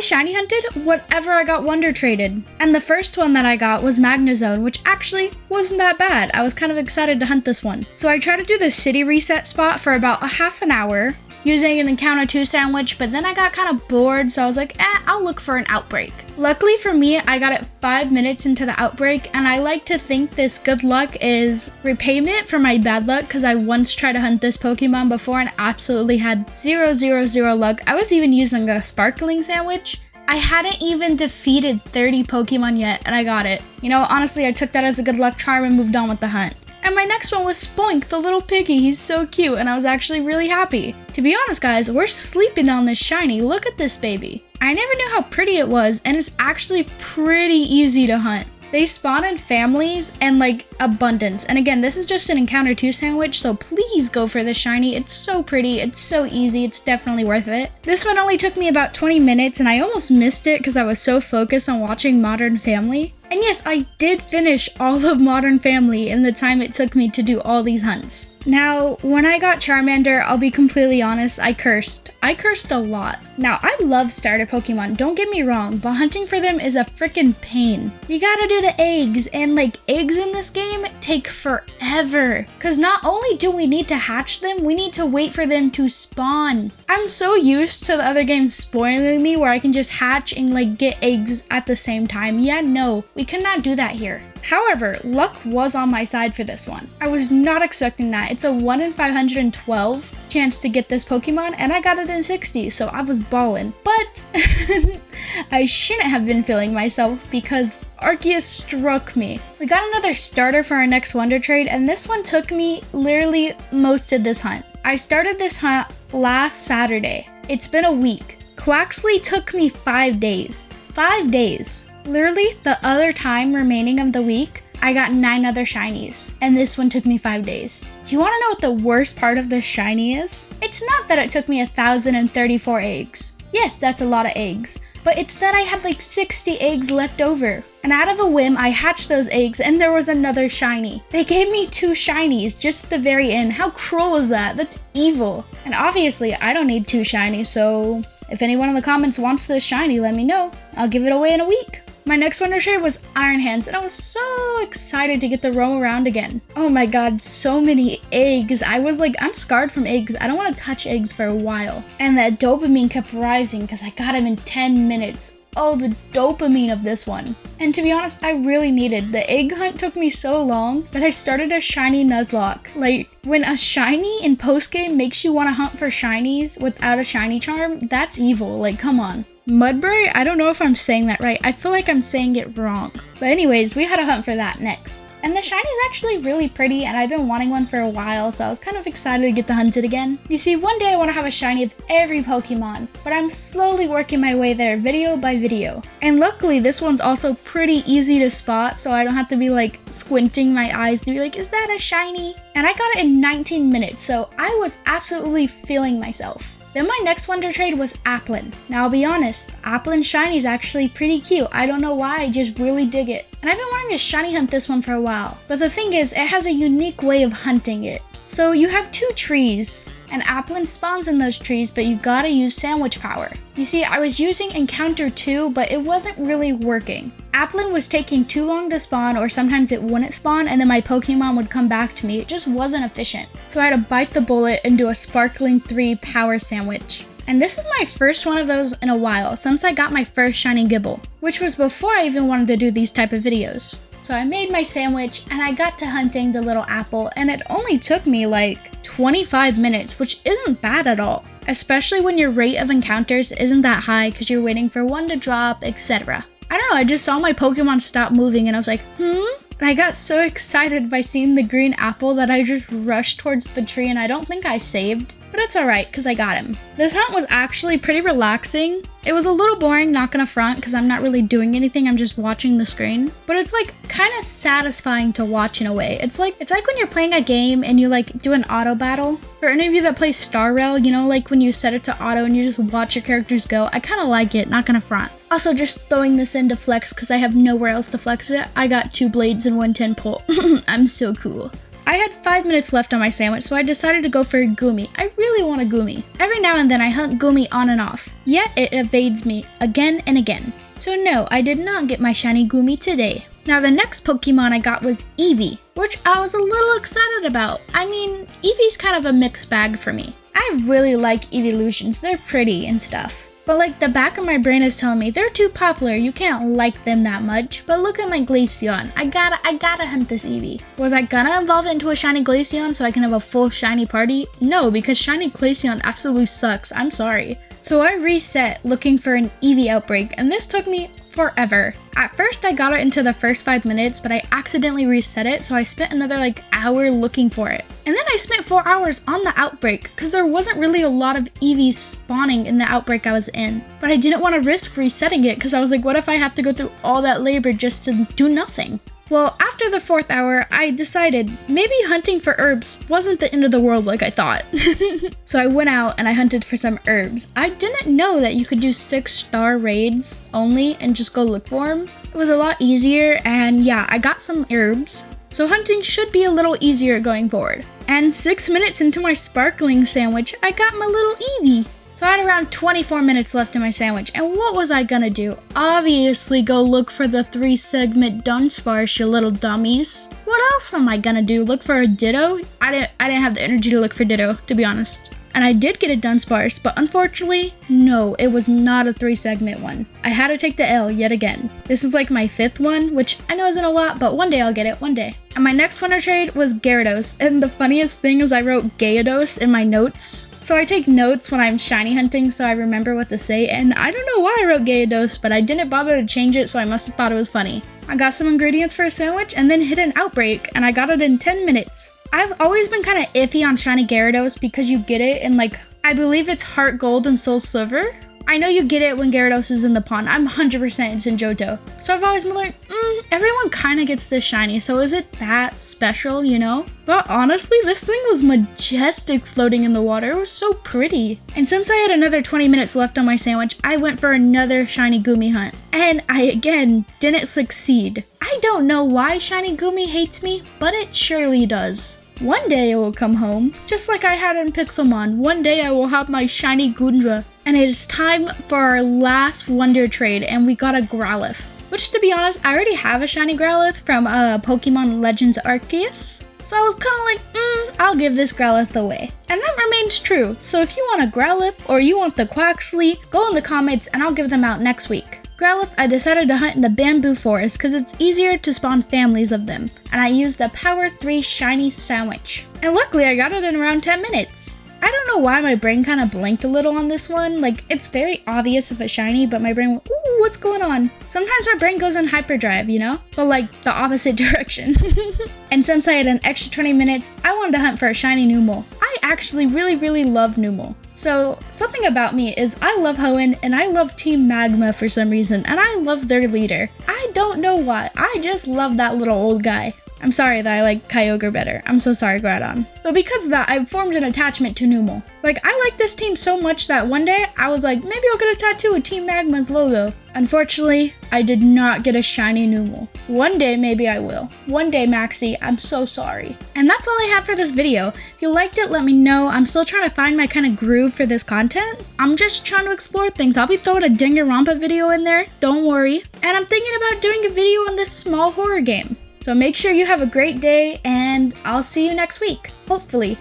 shiny hunted whatever I got wonder traded. And the first one that I got was Magnezone, which actually wasn't that bad. I was kind of excited to hunt this one. So I tried to do the city reset spot for about a half an hour using an encounter 2 sandwich, but then I got kind of bored, so I was like, I'll look for an outbreak. Luckily for me, I got it 5 minutes into the outbreak, and I like to think this good luck is repayment for my bad luck, because I once tried to hunt this Pokemon before and absolutely had 0, 0, 0 luck. I was even using a sparkling sandwich. I hadn't even defeated 30 Pokemon yet, and I got it. You know, honestly, I took that as a good luck charm and moved on with the hunt. And my next one was Spoink, the little piggy. He's so cute, and I was actually really happy. To be honest, guys, we're sleeping on this shiny. Look at this baby. I never knew how pretty it was, and it's actually pretty easy to hunt. They spawn in families and like abundance. And again, this is just an encounter 2 sandwich, so please go for the shiny. It's so pretty, it's so easy, it's definitely worth it. This one only took me about 20 minutes, and I almost missed it because I was so focused on watching Modern Family. And yes, I did finish all of Modern Family in the time it took me to do all these hunts. Now, when I got Charmander, I'll be completely honest, I cursed. I cursed a lot. Now, I love starter Pokemon, don't get me wrong, but hunting for them is a freaking pain. You gotta do the eggs, and like eggs in this game take forever. Cause not only do we need to hatch them, we need to wait for them to spawn. I'm so used to the other games spoiling me where I can just hatch and like get eggs at the same time. Yeah, no, we cannot do that here. However, luck was on my side for this one. I was not expecting that. It's a 1 in 512 chance to get this Pokemon, and I got it in 60, so I was ballin'. But I shouldn't have been feeling myself because Arceus struck me. We got another starter for our next Wonder Trade, and this one took me literally most of this hunt. I started this hunt last Saturday. It's been a week. Quaxley took me 5 days. 5 days. Literally, the other time remaining of the week, I got 9 other shinies, and this one took me 5 days. Do you want to know what the worst part of this shiny is? It's not that it took me 1,034 eggs. Yes, that's a lot of eggs, but it's that I had like 60 eggs left over. And out of a whim, I hatched those eggs, and there was another shiny. They gave me 2 shinies just at the very end. How cruel is that? That's evil. And obviously, I don't need 2 shinies, so if anyone in the comments wants this shiny, let me know. I'll give it away in a week. My next Wonder Trade was Iron Hands, and I was so excited to get to roam around again. Oh my god, so many eggs. I was like, I'm scarred from eggs. I don't want to touch eggs for a while. And that dopamine kept rising because I got him in 10 minutes. Oh, the dopamine of this one. And to be honest, I really needed. The egg hunt took me so long that I started a shiny Nuzlocke. Like, when a shiny in postgame makes you want to hunt for shinies without a shiny charm, that's evil. Like, come on. Mudbray? I don't know if I'm saying that right. I feel like I'm saying it wrong. But anyways, we had a hunt for that next. And the shiny is actually really pretty, and I've been wanting one for a while, so I was kind of excited to get to hunt it again. You see, one day I want to have a shiny of every Pokemon, but I'm slowly working my way there video by video. And luckily, this one's also pretty easy to spot, so I don't have to be like squinting my eyes to be like, is that a shiny? And I got it in 19 minutes, so I was absolutely feeling myself. Then my next Wonder Trade was Applin. Now I'll be honest, Applin shiny is actually pretty cute. I don't know why, I just really dig it. And I've been wanting to shiny hunt this one for a while. But the thing is, it has a unique way of hunting it. So you have 2 trees, and Applin spawns in those trees, but you gotta use sandwich power. You see, I was using encounter 2, but it wasn't really working. Applin was taking too long to spawn, or sometimes it wouldn't spawn, and then my Pokemon would come back to me. It just wasn't efficient. So I had to bite the bullet and do a sparkling 3 power sandwich. And this is my first one of those in a while, since I got my first shiny Gibble, which was before I even wanted to do these type of videos. So I made my sandwich, and I got to hunting the little apple, and it only took me like 25 minutes, which isn't bad at all. Especially when your rate of encounters isn't that high because you're waiting for one to drop, etc. I don't know, I just saw my Pokemon stop moving, and I was like, And I got so excited by seeing the green apple that I just rushed towards the tree, and I don't think I saved. But it's alright, because I got him. This hunt was actually pretty relaxing. It was a little boring, not gonna front, because I'm not really doing anything, I'm just watching the screen. But it's like kind of satisfying to watch in a way. It's like when you're playing a game and you like do an auto battle. For any of you that play Star Rail, you know, like when you set it to auto and you just watch your characters go, I kind of like it, not gonna front. Also, just throwing this in to flex because I have nowhere else to flex it. I got 2 blades and 1 10 pull. I'm so cool. I had 5 minutes left on my sandwich, so I decided to go for a Gumi. I really want a Gumi. Every now and then I hunt Gumi on and off, yet it evades me again and again. So no, I did not get my shiny Gumi today. Now the next Pokemon I got was Eevee, which I was a little excited about. I mean, Eevee's kind of a mixed bag for me. I really like Evolutions, they're pretty and stuff. But like the back of my brain is telling me they're too popular, you can't like them that much. But look at my Glaceon, I gotta hunt this Eevee. Was I gonna evolve it into a shiny Glaceon so I can have a full shiny party? No, because shiny Glaceon absolutely sucks, I'm sorry. So I reset looking for an Eevee outbreak, and this took me forever. At first I got it into the first 5 minutes, but I accidentally reset it, so I spent another hour looking for it. And then I spent 4 hours on the outbreak, because there wasn't really a lot of Eevees spawning in the outbreak I was in. But I didn't want to risk resetting it, because I was like, what if I have to go through all that labor just to do nothing? Well, after the 4th hour, I decided maybe hunting for herbs wasn't the end of the world like I thought. So I went out and I hunted for some herbs. I didn't know that you could do 6-star raids only and just go look for them. It was a lot easier, and yeah, I got some herbs. So hunting should be a little easier going forward. And 6 minutes into my sparkling sandwich, I got my little Eevee. So I had around 24 minutes left in my sandwich, and what was I gonna do? Obviously go look for the 3-segment Dunsparce, you little dummies. What else am I gonna do? Look for a Ditto? I didn't have the energy to look for Ditto, to be honest. And I did get a Dunsparce, but unfortunately, no, it was not a 3-segment one. I had to take the L yet again. This is like my 5th one, which I know isn't a lot, but one day I'll get it, one day. And my next wonder trade was Gyarados, and the funniest thing is I wrote Gyarados in my notes. So I take notes when I'm shiny hunting so I remember what to say, and I don't know why I wrote Gyarados, but I didn't bother to change it, so I must have thought it was funny. I got some ingredients for a sandwich and then hit an outbreak, and I got it in 10 minutes. I've always been kind of iffy on shiny Gyarados because you get it in I believe it's Heart Gold and Soul Silver. I know you get it when Gyarados is in the pond. I'm 100% it's in Johto. So I've always been like, everyone kind of gets this shiny, so is it that special, you know? But honestly, this thing was majestic floating in the water. It was so pretty. And since I had another 20 minutes left on my sandwich, I went for another shiny Gumi hunt. And I, again, didn't succeed. I don't know why shiny Gumi hates me, but it surely does. One day it will come home, just like I had in Pixelmon. One day I will have my shiny Gundra. And it is time for our last wonder trade, and we got a Growlithe. Which, to be honest, I already have a shiny Growlithe from Pokemon Legends Arceus. So I was kind of like, I'll give this Growlithe away. And that remains true. So if you want a Growlithe or you want the Quaxly, go in the comments and I'll give them out next week. Growlithe, I decided to hunt in the bamboo forest because it's easier to spawn families of them. And I used the Power 3 shiny sandwich. And luckily I got it in around 10 minutes. I don't know why my brain kind of blinked a little on this one. It's very obvious if it's shiny, but my brain went, ooh, what's going on? Sometimes my brain goes in hyperdrive, you know? But the opposite direction. And since I had an extra 20 minutes, I wanted to hunt for a shiny Numel. I actually really love Numel. So something about me is I love Hoenn and I love Team Magma for some reason, and I love their leader. I don't know why, I just love that little old guy. I'm sorry that I like Kyogre better. I'm so sorry, Groudon. But because of that, I've formed an attachment to Numel. I like this team so much that one day I was like, maybe I'll get a tattoo with Team Magma's logo. Unfortunately, I did not get a shiny Numel. One day, maybe I will. One day, Maxie, I'm so sorry. And that's all I have for this video. If you liked it, let me know. I'm still trying to find my kind of groove for this content. I'm just trying to explore things. I'll be throwing a Danganronpa video in there, don't worry. And I'm thinking about doing a video on this small horror game. So make sure you have a great day, and I'll see you next week, hopefully.